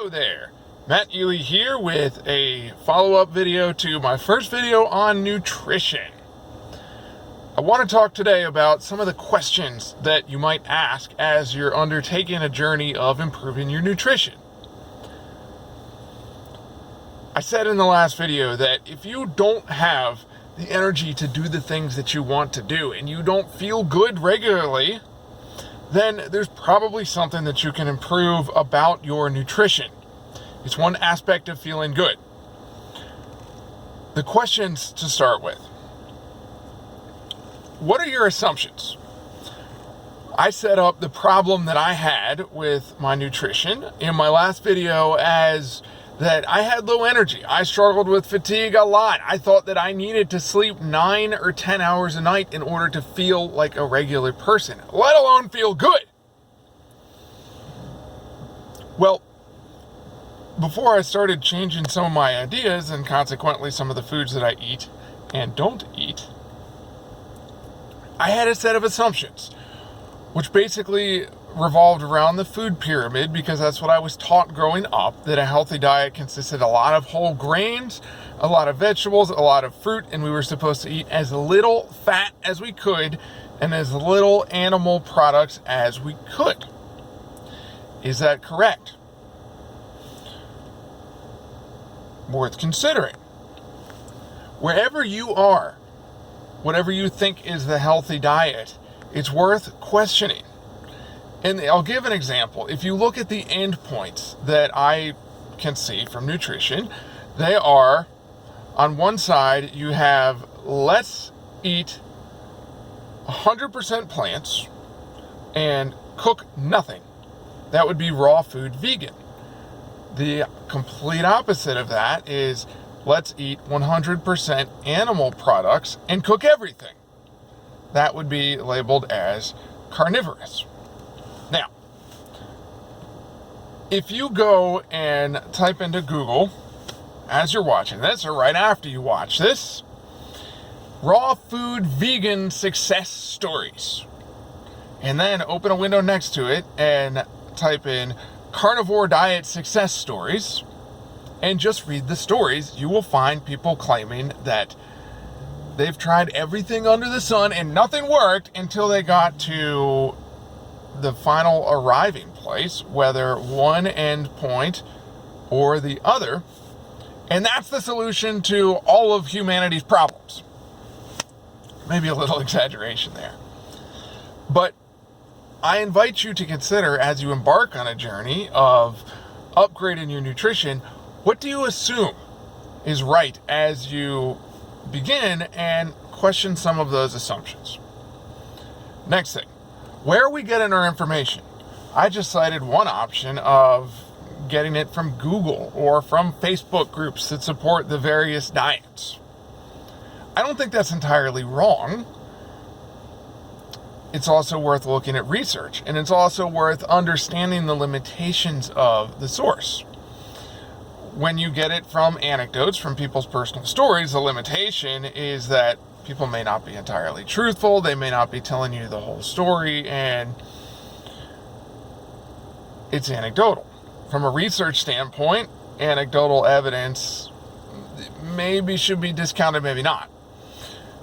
Hello there, Matt Ely here with a follow-up video to my first video on nutrition. I want to talk today about some of the questions that you might ask as you're undertaking a journey of improving your nutrition. I said in the last video that if you don't have the energy to do the things that you want to do and you don't feel good regularly, then there's probably something that you can improve about your nutrition. It's one aspect of feeling good. The questions to start with. What are your assumptions? I set up the problem that I had with my nutrition in my last video as that I had low energy. I struggled with fatigue a lot. I thought that I needed to sleep 9 or 10 hours a night in order to feel like a regular person, let alone feel good. Well, before I started changing some of my ideas and consequently some of the foods that I eat and don't eat, I had a set of assumptions, which basically revolved around the food pyramid, because that's what I was taught growing up, that a healthy diet consisted a lot of whole grains, a lot of vegetables, a lot of fruit, and we were supposed to eat as little fat as we could and as little animal products as we could. Is that correct? Worth considering. Wherever you are, whatever you think is the healthy diet, it's worth questioning. And I'll give an example. If you look at the endpoints that I can see from nutrition, they are, on one side, you have let's eat 100% plants and cook nothing. That would be raw food vegan. The complete opposite of that is let's eat 100% animal products and cook everything. That would be labeled as carnivorous. Now, if you go and type into Google as you're watching this, or right after you watch this, raw food vegan success stories, and then open a window next to it and type in carnivore diet success stories, and just read the stories, you will find people claiming that they've tried everything under the sun and nothing worked until they got to the final arriving place, whether one end point or the other, and that's the solution to all of humanity's problems. Maybe a little exaggeration there. But I invite you to consider, as you embark on a journey of upgrading your nutrition, what do you assume is right as you begin, and question some of those assumptions. Next thing. Where are we getting our information? I just cited one option of getting it from Google or from Facebook groups that support the various diets. I don't think that's entirely wrong. It's also worth looking at research, and it's also worth understanding the limitations of the source. When you get it from anecdotes, from people's personal stories, the limitation is that people may not be entirely truthful, they may not be telling you the whole story, and it's anecdotal. From a research standpoint, anecdotal evidence maybe should be discounted, maybe not.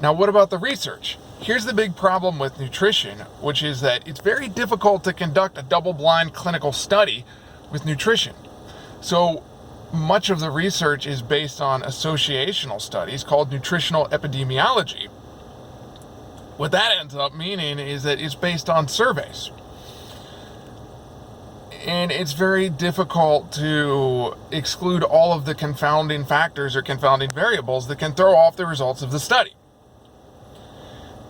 Now, what about the research? Here's the big problem with nutrition, which is that it's very difficult to conduct a double-blind clinical study with nutrition. So much of the research is based on associational studies called nutritional epidemiology. What that ends up meaning is that it's based on surveys. And it's very difficult to exclude all of the confounding factors or confounding variables that can throw off the results of the study.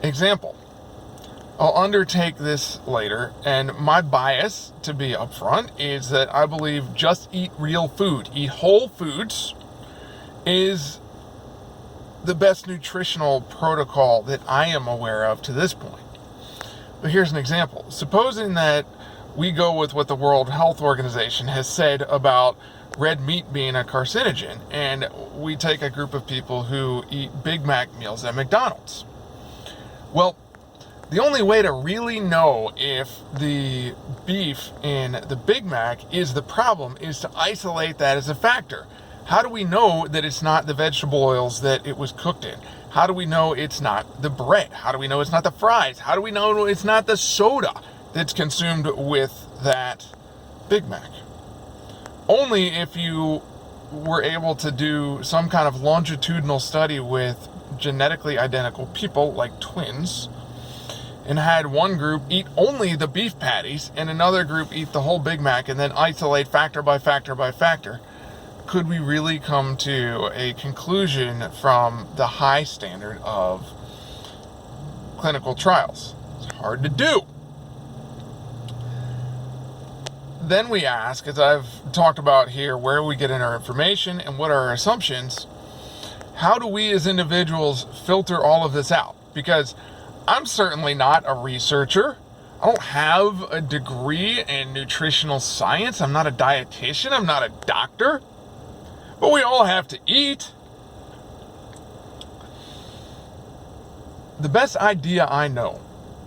Example. I'll undertake this later, and my bias, to be upfront, is that I believe just eat real food, eat whole foods, is the best nutritional protocol that I am aware of to this point. But here's an example. Supposing that we go with what the World Health Organization has said about red meat being a carcinogen, and we take a group of people who eat Big Mac meals at McDonald's. Well, The only way to really know if the beef in the Big Mac is the problem is to isolate that as a factor. How do we know that it's not the vegetable oils that it was cooked in? How do we know it's not the bread? How do we know it's not the fries? How do we know it's not the soda that's consumed with that Big Mac? Only if you were able to do some kind of longitudinal study with genetically identical people, like twins, and had one group eat only the beef patties and another group eat the whole Big Mac and then isolate factor by factor by factor, could we really come to a conclusion from the high standard of clinical trials? It's hard to do. Then we ask, as I've talked about here, where we get in our information and what are our assumptions. How do we as individuals filter all of this out? Because I'm certainly not a researcher. I don't have a degree in nutritional science. I'm not a dietitian. I'm not a doctor. But we all have to eat. The best idea I know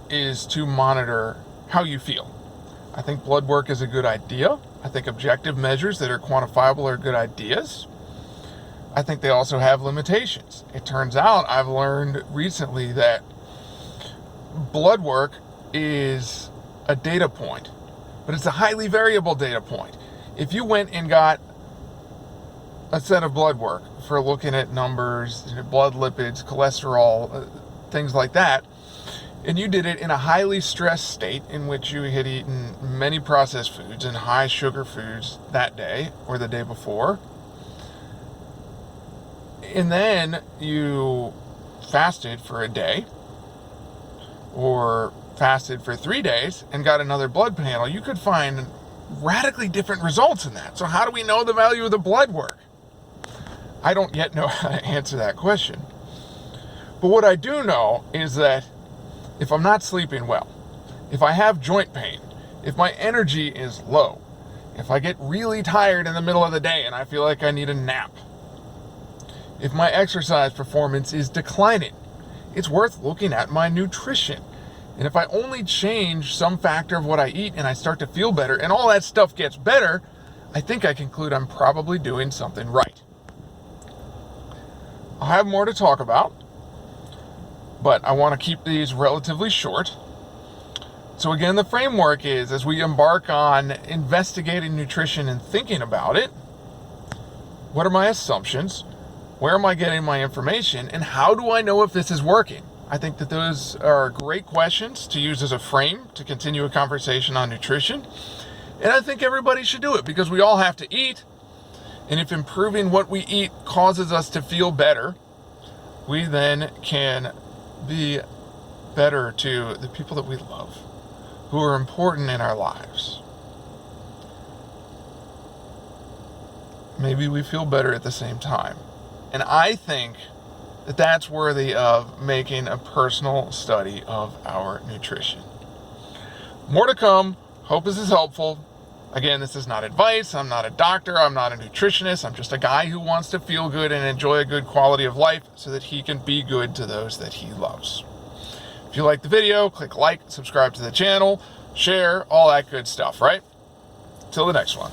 is to monitor how you feel. I think blood work is a good idea. I think objective measures that are quantifiable are good ideas. I think they also have limitations. It turns out I've learned recently that blood work is a data point, but it's a highly variable data point. If you went and got a set of blood work for looking at numbers, blood lipids, cholesterol, things like that, and you did it in a highly stressed state in which you had eaten many processed foods and high sugar foods that day or the day before, and then you fasted for a day or fasted for 3 days and got another blood panel, you could find radically different results in that. So how do we know the value of the blood work? I don't yet know how to answer that question. But what I do know is that if I'm not sleeping well, if I have joint pain, if my energy is low, if I get really tired in the middle of the day and I feel like I need a nap, if my exercise performance is declining, it's worth looking at my nutrition. And if I only change some factor of what I eat and I start to feel better and all that stuff gets better, I think I conclude I'm probably doing something right. I'll have more to talk about, but I want to keep these relatively short. So again, the framework is, as we embark on investigating nutrition and thinking about it, what are my assumptions? Where am I getting my information? And how do I know if this is working? I think that those are great questions to use as a frame to continue a conversation on nutrition. And I think everybody should do it because we all have to eat. And if improving what we eat causes us to feel better, we then can be better to the people that we love, who are important in our lives. Maybe we feel better at the same time. And I think that that's worthy of making a personal study of our nutrition. More to come. Hope this is helpful. Again, this is not advice. I'm not a doctor. I'm not a nutritionist. I'm just a guy who wants to feel good and enjoy a good quality of life so that he can be good to those that he loves. If you like the video, click like, subscribe to the channel, share, all that good stuff, right? Till the next one.